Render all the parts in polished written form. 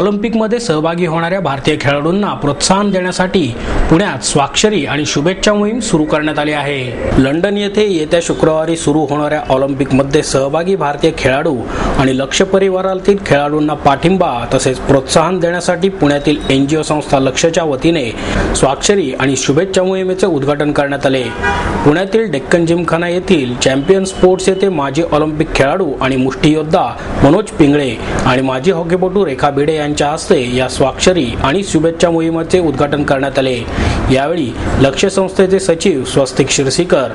ऑलिम्पिकमध्ये सहभागी होणाऱ्या भारतीय खेळाडूंना प्रोत्साहन देण्यासाठी पुण्यात स्वाक्षरी आणि शुभेच्छा मोहीम सुरू करण्यात आली आहे। लंडन येथे येत्या शुक्रवारी सुरू होणाऱ्या ऑलिम्पिकमध्ये सहभागी भारतीय खेळाडू आणि लक्ष्य परिवारातील खेळाडूंना पाठिंबा तसेच प्रोत्साहन देण्यासाठी पुण्यातील एनजीओ संस्था लक्ष्यच्या वतीने स्वाक्षरी आणि शुभेच्छा मोहिमेचे उद्घाटन करण्यात आले। पुण्यातील डेक्कन जिमखाना येथील चॅम्पियन स्पोर्ट्स येथे माजी ऑलिम्पिक खेळाडू आणि मुष्टियोद्धा मनोज पिंगळे आणि माजी हॉकीपटू रेखा भिडे यांच्या हस्ते या स्वाक्षरी आणि शुभेच्छा मोहिमेचे उद्घाटन करण्यात आले। यावेळी लक्ष्य संस्थेचे सचिव स्वस्तिक शिरसीकर,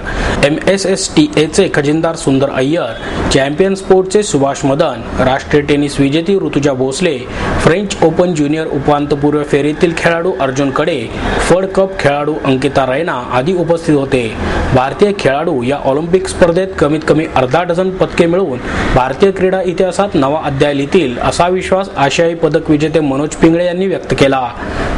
MSSTA खजिनदार सुंदर अय्यर, चॅम्पियन स्पोर्ट्सचे सुभाष मदन, राष्ट्रीय टेनिस विजेती Rutuja Bhosale, French Open junior उपांत्यपूर्व फेरीतील खेळाडू अर्जुन कडे, फड कप खेळाडू अंकिता रैना आदी उपस्थित होते। भारतीय खेळाडू या ऑलिम्पिक स्पर्धेत कमीत कमी अर्धा डझन पदके मिळवून भारतीय क्रीडा इतिहासात नवा अध्याय लिहितील असा विश्वास आशियाई पदक विजेते मनोज पिंगळे यांनी व्यक्त केला।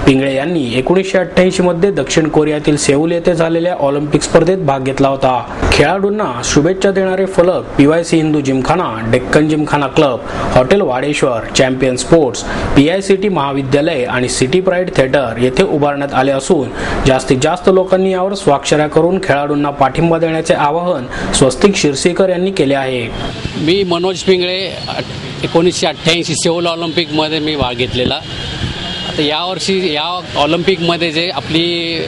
पिंगळे यांनी 1988 मध्ये दक्षिण कोरियातील सेऊल येथे झालेल्या ऑलिम्पिक स्पर्धेत भाग घेतला होता। खेळाडूंना शुभेच्छा देणारे फलक PYC Hindu Gymkhana, Deccan Gymkhana club, hotel Wadeshwar, champion sports, PICT महाविद्यालय आणि सिटी प्राईड थिएटर येथे उभारण्यात आले असून जास्तीत जास्त लोकांनी यावर स्वाक्षऱ्या करून खेळाडूंना पाठिंबा देण्याचे आवाहन स्वस्तिक शिरसीकर यांनी केले आहे। मी मनोज पिंगळे 1988 सेऊल ऑलिम्पिकमध्ये मी भाग घेतलेला। आता यावर्षी या ऑलिम्पिकमध्ये जे आपली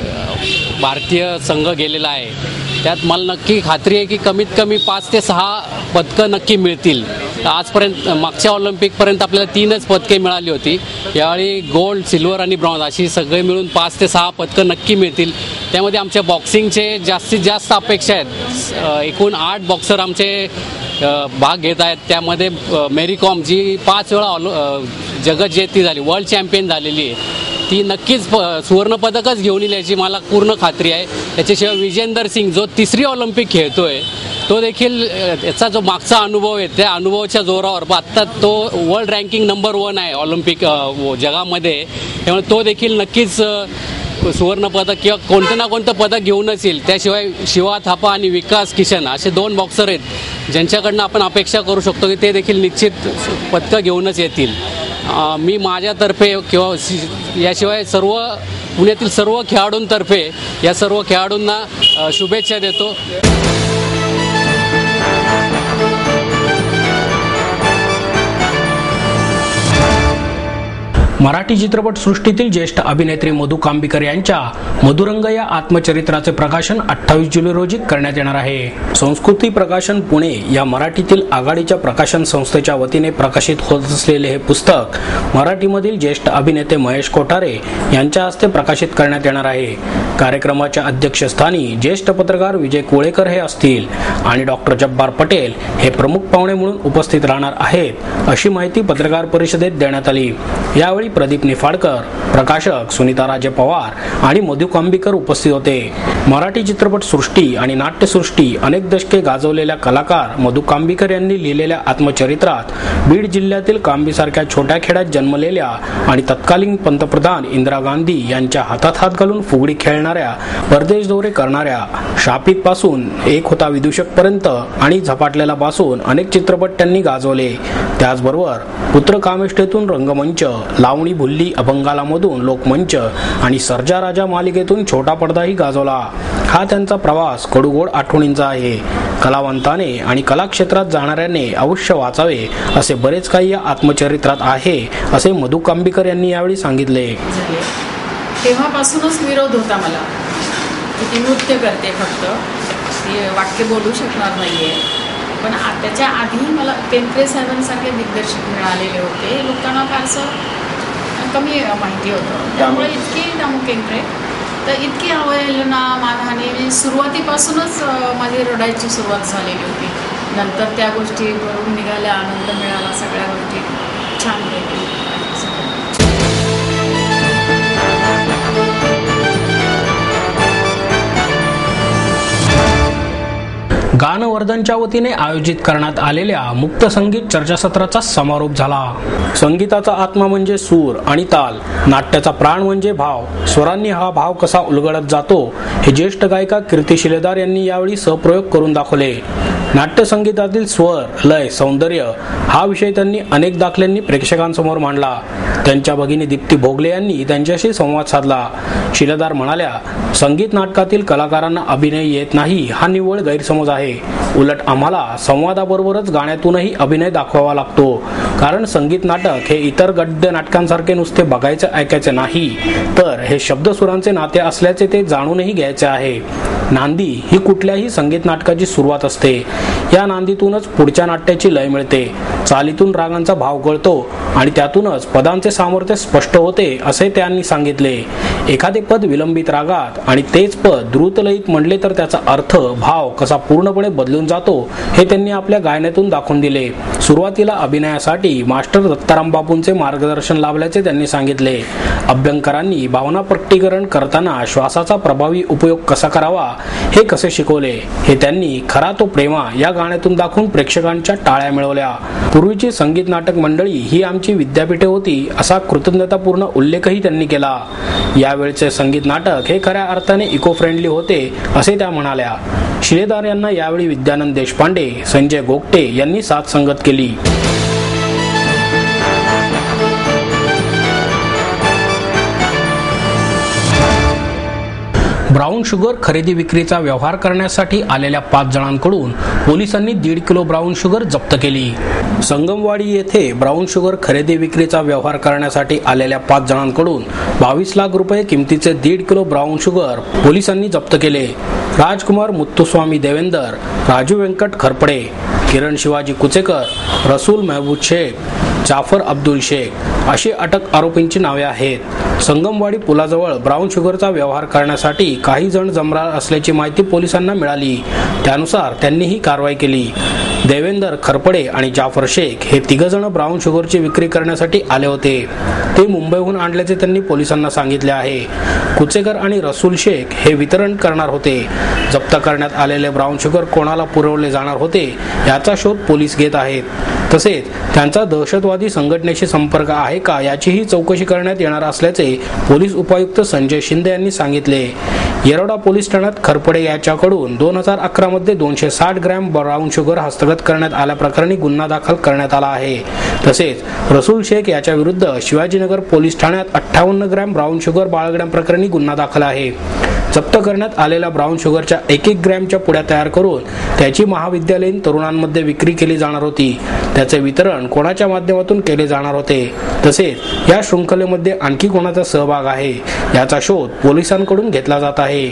भारतीय संघ गेलेला आहे त्यात मला नक्की खात्री आहे की कमीत कमी 5 ते 6 पदकं नक्की मिळतील। आजपर्यंत मागच्या ऑलिम्पिकपर्यंत आपल्याला 3च पदके मिळाली होती। यावेळी गोल्ड, सिल्वर आणि ब्रॉन्झ अशी सगळे मिळून 5 ते 6 पदकं नक्की मिळतील। त्यामध्ये आमच्या बॉक्सिंगचे जास्तीत जास्त अपेक्षा आहेत। एकूण 8 बॉक्सर आमचे भाग घेत आहेत। त्यामध्ये मेरी कॉम जी 5 वेळा जगज्जेती झाली, वर्ल्ड चॅम्पियन झालेली आहे, ती नक्कीच सुवर्णपदकच घेऊन येईल याची मला पूर्ण खात्री आहे। त्याच्याशिवाय विजेंदर सिंग जो 3री ऑलिम्पिक खेळतोय तो देखील याचा जो मागचा अनुभव आहे त्या अनुभवाच्या जोरावर आत्ता तो वर्ल्ड रँकिंग नंबर 1 आहे ऑलिम्पिक जगामध्ये। त्यामुळे तो देखील नक्कीच सुवर्णपदक किंवा कोणतं ना कोणतं पदक घेऊनच येईल। त्याशिवाय शिवा थापा आणि विकास किशन असे 2 बॉक्सर आहेत ज्यांच्याकडनं आपण अपेक्षा करू शकतो की ते देखील निश्चित पदकं घेऊनच येतील। मी माझ्यातर्फे किंवा याशिवाय सर्व पुण्यातील सर्व खेळाडूंतर्फे या सर्व खेळाडूंना शुभेच्छा देतो। मराठी चित्रपट सृष्टीतील ज्येष्ठ अभिनेत्री मधु कांबीकर यांच्या मधुरंग या आत्मचरित्राचे प्रकाशन 28 जुलै रोजी करण्यात येणार आहे। संस्कृती प्रकाशन पुणे या मराठीतील आघाडीच्या प्रकाशन संस्थेच्या वतीने प्रकाशित होत असलेले हे पुस्तक मराठीमधील ज्येष्ठ अभिनेते महेश कोठारे यांच्या हस्ते प्रकाशित करण्यात येणार आहे। कार्यक्रमाच्या अध्यक्षस्थानी ज्येष्ठ पत्रकार विजय कोळेकर हे असतील आणि डॉक्टर जब्बार पटेल हे प्रमुख पाहुणे म्हणून उपस्थित राहणार आहेत अशी माहिती पत्रकार परिषदेत देण्यात आली। यावेळी प्रदीप निफाडकर, प्रकाशक सुनीता राजे पवार आणि मधु कांबीकर उपस्थित होते। मराठी चित्रपट सृष्टी आणि नाट्यसृष्टी अनेक दशके गाजवलेल्या कलाकार मधु कांबीकर यांनी लिहिलेल्या आत्मचरित्रात बीड जिल्ह्यातील कांबीसारख्या छोट्या खेड्यात जन्मलेल्या आणि तत्कालीन पंतप्रधान इंदिरा गांधी यांच्या हातात हात घालून फुगडी खेळणाऱ्या, परदेश दौरे करणाऱ्या, शापित पासून एक होता विदूषक पर्यंत आणि झपाटलेला पासून अनेक चित्रपट त्यांनी गाजवले। त्याचबरोबर पुत्र कामेष्टेतून रंगमंच, लावणी भुल्ली अभंगालामधून लोकमंच आणि सर्जा राजा मालिकेतून छोटा पडदाही गाजवला। हा त्यांचा प्रवास कडूगोड आठवणींचा आहे। कलावंताने आणि कला क्षेत्रात जाणाऱ्याने अवश्य वाचावे असे बरेच काही या आत्मचरित्रात आहे असे मधु कांबीकर यांनी यावेळी सांगितले। तेव्हापासूनच विरोध होता मला की ती नृत्य करते, फक्त ती वाक्य बोलू शकणार नाहीये। पण त्याच्या आधी मला केंद्रे साहेबांसारखे दिग्दर्शक मिळालेले होते। लोकांना फारसं कमी माहिती होतं, त्यामुळे इतकी दामू केंद्रे तर इतकी अवहेलना, मानहानी म्हणजे सुरुवातीपासूनच माझी रडायची सुरुवात झालेली होती। नंतर त्या गोष्टी भरून निघाल्या, आनंद मिळाला, सगळ्या गोष्टी छान पैकी। गानवर्धनच्या वतीने आयोजित करण्यात आलेल्या मुक्त संगीत चर्चासत्राचा समारोप झाला. संगीताचा आत्मा म्हणजे सूर आणि ताल, नाट्याचा प्राण म्हणजे भाव, स्वरांनी हा भाव कसा उलगडत जातो हे ज्येष्ठ गायिका कीर्ती शिलेदार यांनी यावेळी सप्रयोग करून दाखवले. नाट्य संगीतातील स्वर, लय, सौंदर्य हा विषय त्यांनी अनेक दाखल्यांनी प्रेक्षकांसमोर मांडला. त्यांच्या भगिनी दीप्ती भोगले यांनी त्यांच्याशी संवाद साधला. शिलेदार म्हणाल्या, संगीत नाटकातील कलाकारांना अभिनय येत नाही हा निव्वळ गैरसमज आहे. उलट आम्हाला संवादाबरोबरच गाण्यातूनही अभिनय दाखवावा लागतो. कारण संगीत नाटक हे इतर गद्य नाटकांसारखे नुसते बघायचे ऐकायचे नाही, तर हे शब्दसुरांचे नाते असल्याचे ते जाणूनही घ्यायचे आहे. नांदी ही कुठल्याही संगीत नाटकाची सुरुवात असते. या नांदीतूनच पुढच्या नाट्याची लय मिळते, चालीतून रागांचा भाव कळतो आणि त्यातूनच पदांचे सामर्थ्य स्पष्ट होते असे त्यांनी सांगितले. एखादे पद विलंबित रागात आणि तेच पद द्रुतलयीत म्हणले तर त्याचा अर्थ, भाव कसा पूर्णपणे बदलून जातो हे त्यांनी आपल्या गायनातून दाखवून दिले. सुरुवातीला अभिनयासाठी मास्टर दत्ताराम बापूंचे मार्गदर्शन लाभल्याचे त्यांनी सांगितले. अभ्यंकरांनी भावनाप्रकटीकरण करताना श्वासाचा प्रभावी उपयोग कसा करावा हे कसे शिकवले हे त्यांनी खरा तो प्रेमा या गाण्यातून दाखवून प्रेक्षकांच्या टाळ्या मिळवल्या. पूर्वीची संगीत नाटक मंडळी ही आमची विद्यापीठे होती असा कृतज्ञतापूर्ण उल्लेखही त्यांनी केला. यावेळचे संगीत नाटक हे खऱ्या अर्थाने इको फ्रेंडली होते असे त्या म्हणाल्या. शिलेदार यांना यावेळी विद्यानंद देशपांडे, संजय गोगटे यांनी साथ संगत केली. ब्राऊन शुगर खरेदी विक्रीचा व्यवहार करण्यासाठी आलेल्या 5 जणांकडून पोलिसांनी 1.5 किलो ब्राऊन शुगर जप्त केली. संगमवाडी येथे ब्राऊन शुगर खरेदी विक्रीचा व्यवहार करण्यासाठी आलेल्या 5 जणांकडून 22 लाख रुपये किमतीचे 1.5 किलो ब्राऊन शुगर पोलिसांनी जप्त केले. राजकुमार मुत्तुस्वामी देवेंदर, राजू व्यंकट खरपडे, किरण शिवाजी कुचेकर, रसूल महबूब शेख, जाफर अब्दुल शेख अशी अटक आरोपींची नावे आहेत. संगमवाडी पुलाजवळ ब्राऊन शुगरचा व्यवहार करण्यासाठी काही जण जमणार असल्याची माहिती पोलिसांना मिळाली. त्यानुसार त्यांनी ही कारवाई केली. देवेंदर, खरपडे आणि जाफर शेख हे 3 जण ब्राऊन शुगरची विक्री करण्यासाठी आले होते. ते मुंबईहून आणल्याचे त्यांनी पोलिसांना सांगितले आहे. कुचेकर आणि रसूल शेख हे वितरण करणार होते. जप्त करण्यात आलेले ब्राऊन शुगर कोणाला पुरवले जाणार होते याचा शोध पोलीस घेत आहेत. तसेच त्यांचा दहशतवादी संघटनेशी संपर्क आहे का याचीही चौकशी करण्यात येणार असल्याचे पोलीस उपायुक्त संजय शिंदे यांनी सांगितले. येरवडा पोलीस ठाण्यात खरपडे याच्याकडून 2011 मध्ये 260 ग्रॅम ब्राऊन शुगर हस्तगत करण्यात आल्याप्रकरणी गुन्हा दाखल करण्यात आला आहे. तसेच रसूल शेख याच्या विरुद्ध शिवाजीनगर पोलीस ठाण्यात 58 ग्रॅम ब्राऊन शुगर बाळगण्याप्रकरणी गुन्हा दाखल आहे. जप्त करण्यात आलेल्या ब्राऊन शुगरच्या 1-1 ग्रॅमच्या पुड्या तयार करून त्याची महाविद्यालयीन तरुणांमध्ये विक्री केली जाणार होती. त्याचे वितरण कोणाच्या माध्यमातून केले जाणार होते, तसेच या शृंखलेमध्ये आणखी कोणाचा सहभाग आहे याचा शोध पोलिसांकडून घेतला जात आहे.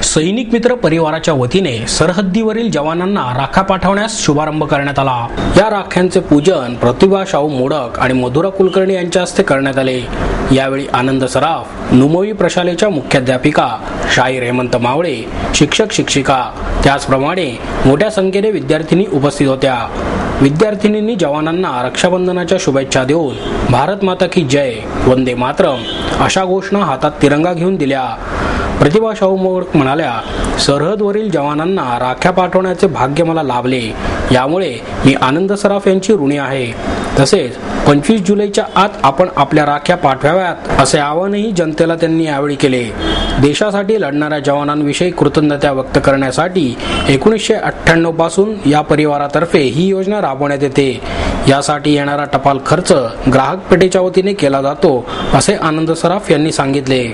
सैनिक मित्र परिवाराच्या वतीने सरहद्दीवरील जवानांना राखा पाठवण्यास शुभारंभ करण्यात आला. या राख्यांचे पूजन प्रतिभा शाहू मोडक आणि मधुरा कुलकर्णी यांच्या हस्ते करण्यात आले. यावेळी आनंद सराफ, नुमोवी प्रशालेच्या मुख्याध्यापिका, शाहीर हेमंत मावळे, शिक्षक शिक्षिका, त्याचप्रमाणे मोठ्या संख्येने विद्यार्थिनी उपस्थित होत्या. विद्यार्थिनींनी जवानांना रक्षाबंधनाच्या शुभेच्छा देऊन भारत माता की जय, वंदे मातरम अशा घोषणा हातात तिरंगा घेऊन दिल्या. प्रतिभा शाहू मोडक म्हणाल्या, सरहदवरील जवानांना राख्या पाठवण्याचे भाग्य मला लाभले. यामुळे मी आनंद सराफ यांची ऋणी आहे. तसेच 25 जुलैच्या आत आपण आपल्या राख्या पाठवाव्यात असे आवाहनही जनतेला त्यांनी यावेळी केले. देशासाठी लढणाऱ्या जवानांविषयी कृतज्ञता व्यक्त करण्यासाठी 1998 पासून या परिवारातर्फे ही योजना राबवण्यात येते. यासाठी येणारा टपाल खर्च ग्राहक पेठेच्या वतीने केला जातो असे आनंद सराफ यांनी सांगितले.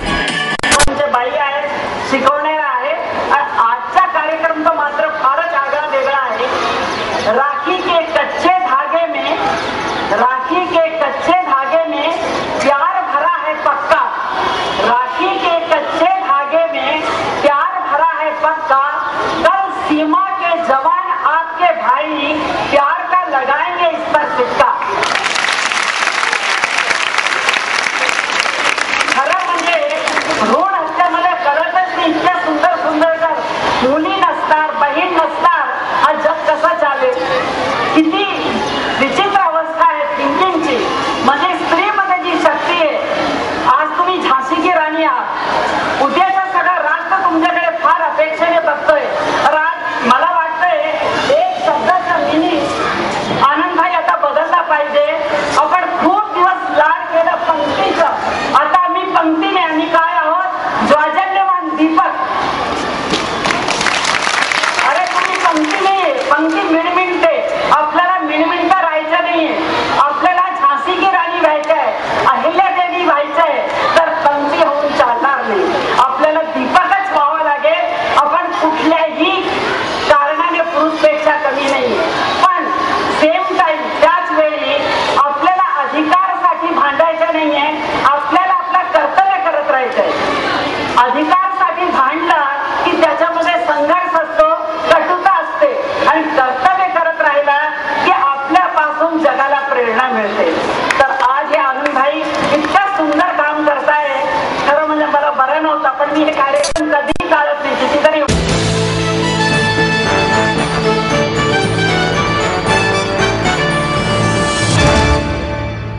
नव्हता, पण मी हे कार्यक्रम कधीही टाळत नाही. कितीतरी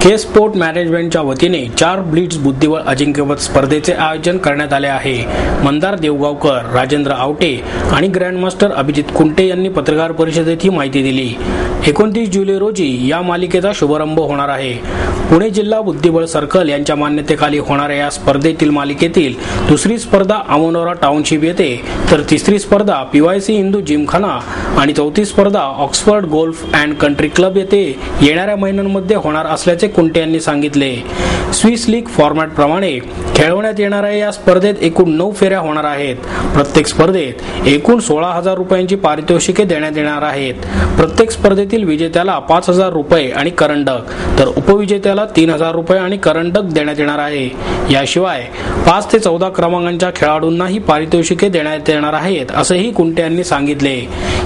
के स्पोर्ट मॅनेजमेंटच्या वतीने 4 ब्लिट्झ बुद्धिबळ अजिंक्यपद स्पर्धेचे आयोजन करण्यात आले आहे. मंदार देवगावकर, राजेंद्र आवटे आणि ग्रँडमास्टर अभिजित कुंटे यांनी पत्रकार परिषदेत ही माहिती दिली. 29 जुलै रोजी या मालिकेचा शुभारंभ होणार आहे. पुणे जिल्हा बुद्धिबळ सर्कल यांच्या मान्यतेखाली होणाऱ्या या स्पर्धेतील मालिकेतील दुसरी स्पर्धा अमोनोरा टाउनशिप येथे, तर तिसरी स्पर्धा PYC हिंदू जिमखाना आणि चौथी स्पर्धा Oxford golf and country club येथे येणाऱ्या महिन्यांमध्ये होणार असल्याचे कुंटे यांनी सांगितले. स्विस लीग फॉर्मॅट प्रमाणे खेळवण्यात येणाऱ्या या स्पर्धेत एकूण 9 फेऱ्या होणार आहेत. प्रत्येक स्पर्धेत एकूण 16,000 रुपयांची पारितोषिके देण्यात येणार आहेत. प्रत्येक स्पर्धेतील विजेत्याला 5,000 रुपये आणि करंडक, तर उपविजेत्याला 3,000 रुपये आणि करंडक देण्यात येणार आहे. याशिवाय 5 ते 14 क्रमांकांच्या खेळाडूंनाही पारितोषिके देण्यात येणार आहेत, असंही कुंटे यांनी सांगितले.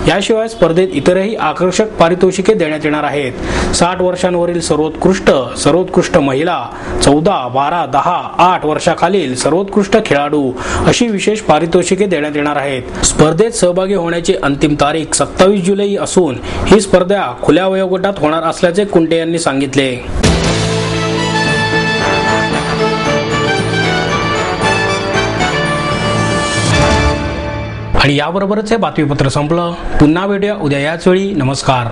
याशिवाय स्पर्धेत इतरही आकर्षक पारितोषिके देण्यात येणार आहेत. 60 वर्षांवरील सर्वोत्कृष्ट महिला, 14, 12, 10, 8 वर्षाखालील सर्वोत्कृष्ट खेळाडू अशी विशेष पारितोषिके देण्यात येणार आहेत. स्पर्धेत सहभागी होण्याची अंतिम तारीख 27 जुलै असून ही स्पर्धा खुल्या वयोगटात होणार असल्याचे कुंटे यांनी सांगितले. आणि याबरोबरच हे बातमीपत्र संपलं. पुन्हा भेटूया उद्या याच वेळी. नमस्कार.